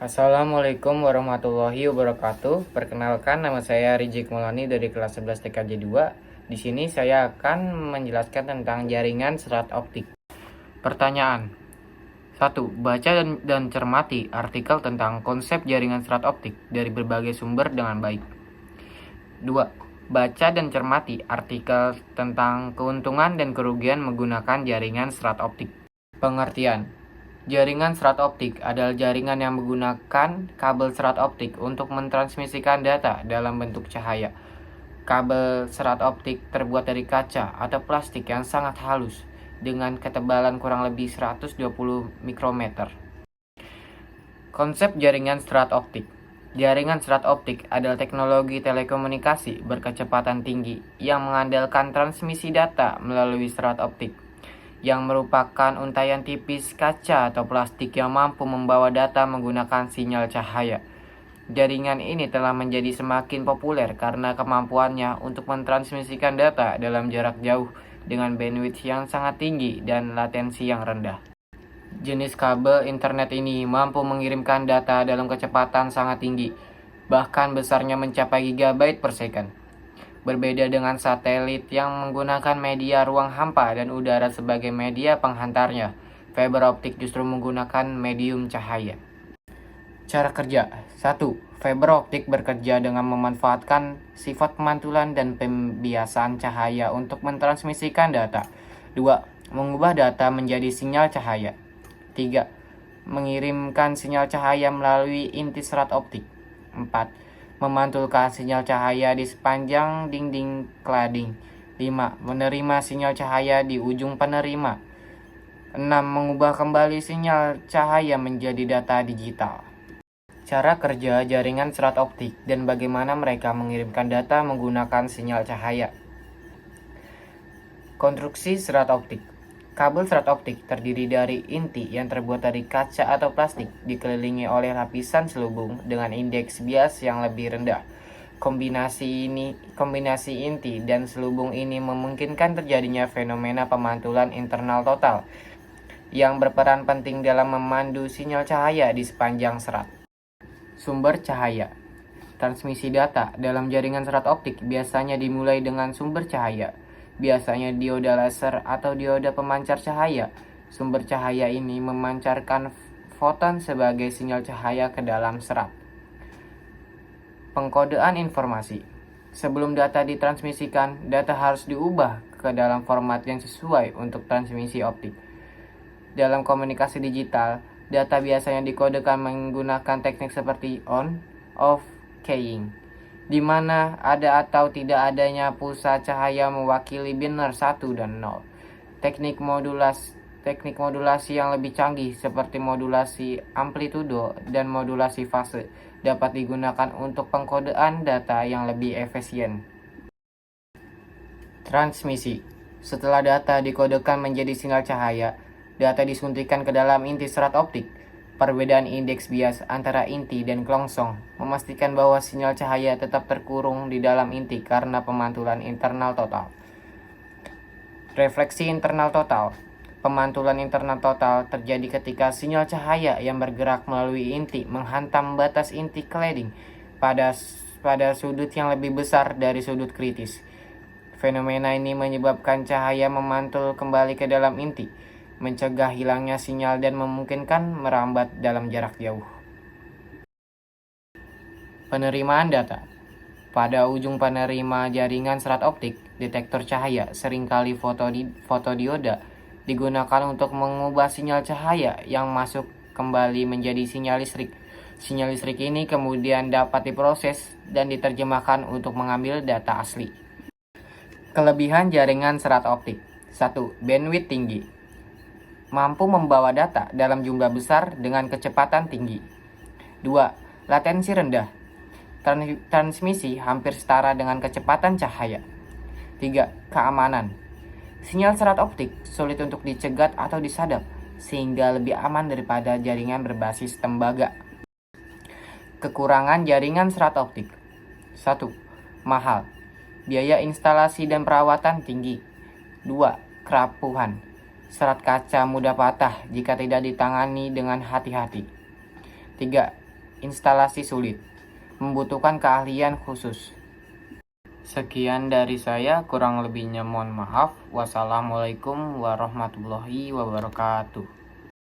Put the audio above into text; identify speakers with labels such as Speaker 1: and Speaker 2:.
Speaker 1: Assalamualaikum warahmatullahi wabarakatuh. Perkenalkan, nama saya Rijik Maulani dari kelas 11 TKJ 2. Di sini saya akan menjelaskan tentang jaringan serat optik. Pertanyaan 1. Baca dan cermati artikel tentang konsep jaringan serat optik dari berbagai sumber dengan baik. 2. Baca dan cermati artikel tentang keuntungan dan kerugian menggunakan jaringan serat optik. Pengertian: jaringan serat optik adalah jaringan yang menggunakan kabel serat optik untuk mentransmisikan data dalam bentuk cahaya. Kabel serat optik terbuat dari kaca atau plastik yang sangat halus dengan ketebalan kurang lebih 120 mikrometer. Konsep jaringan serat optik. Jaringan serat optik adalah teknologi telekomunikasi berkecepatan tinggi yang mengandalkan transmisi data melalui serat optik, yang merupakan untaian tipis kaca atau plastik yang mampu membawa data menggunakan sinyal cahaya. Jaringan ini telah menjadi semakin populer karena kemampuannya untuk mentransmisikan data dalam jarak jauh dengan bandwidth yang sangat tinggi dan latensi yang rendah. Jenis kabel internet ini mampu mengirimkan data dalam kecepatan sangat tinggi, bahkan besarnya mencapai gigabyte per second. Berbeda dengan satelit yang menggunakan media ruang hampa dan udara sebagai media penghantarnya, fiber optik justru menggunakan medium cahaya. Cara kerja: 1. Fiber optik bekerja dengan memanfaatkan sifat pemantulan dan pembiasaan cahaya untuk mentransmisikan data. 2. Mengubah data menjadi sinyal cahaya. 3. Mengirimkan sinyal cahaya melalui inti serat optik. 4. Memantulkan sinyal cahaya di sepanjang dinding cladding. 5. Menerima sinyal cahaya di ujung penerima. 6. Mengubah kembali sinyal cahaya menjadi data digital. Cara kerja jaringan serat optik dan bagaimana mereka mengirimkan data menggunakan sinyal cahaya. Konstruksi serat optik. Kabel serat optik terdiri dari inti yang terbuat dari kaca atau plastik dikelilingi oleh lapisan selubung dengan indeks bias yang lebih rendah. Kombinasi inti dan selubung ini memungkinkan terjadinya fenomena pemantulan internal total yang berperan penting dalam memandu sinyal cahaya di sepanjang serat. Sumber cahaya. Transmisi data dalam jaringan serat optik biasanya dimulai dengan sumber cahaya, biasanya dioda laser atau dioda pemancar cahaya. Sumber cahaya ini memancarkan foton sebagai sinyal cahaya ke dalam serat. Pengkodean informasi. Sebelum data ditransmisikan, data harus diubah ke dalam format yang sesuai untuk transmisi optik. Dalam komunikasi digital, data biasanya dikodekan menggunakan teknik seperti on, off, keying, di mana ada atau tidak adanya pulsa cahaya mewakili biner 1 dan 0. Teknik modulasi yang lebih canggih seperti modulasi amplitudo dan modulasi fase dapat digunakan untuk pengkodean data yang lebih efisien. Transmisi. Setelah data dikodekan menjadi sinyal cahaya, data disuntikan ke dalam inti serat optik. Perbedaan indeks bias antara inti dan kelongsong memastikan bahwa sinyal cahaya tetap terkurung di dalam inti karena pemantulan internal total. Refleksi internal total. Pemantulan internal total terjadi ketika sinyal cahaya yang bergerak melalui inti menghantam batas inti cladding pada sudut yang lebih besar dari sudut kritis. Fenomena ini menyebabkan cahaya memantul kembali ke dalam inti, mencegah hilangnya sinyal dan memungkinkan merambat dalam jarak jauh. Penerimaan data. Pada ujung penerima jaringan serat optik, detektor cahaya, seringkali fotodioda, digunakan untuk mengubah sinyal cahaya yang masuk kembali menjadi sinyal listrik. Sinyal listrik ini kemudian dapat diproses dan diterjemahkan untuk mengambil data asli. Kelebihan jaringan serat optik. 1. Bandwidth tinggi. Mampu membawa data dalam jumlah besar dengan kecepatan tinggi. 2. Latensi rendah. Transmisi hampir setara dengan kecepatan cahaya. 3. Keamanan. Sinyal serat optik sulit untuk dicegat atau disadap, sehingga lebih aman daripada jaringan berbasis tembaga. Kekurangan jaringan serat optik. 1. Mahal. Biaya instalasi dan perawatan tinggi. 2. Kerapuhan. Serat kaca mudah patah jika tidak ditangani dengan hati-hati. 3. instalasi sulit, membutuhkan keahlian khusus. Sekian dari saya, kurang lebihnya mohon maaf. Wassalamualaikum warahmatullahi wabarakatuh.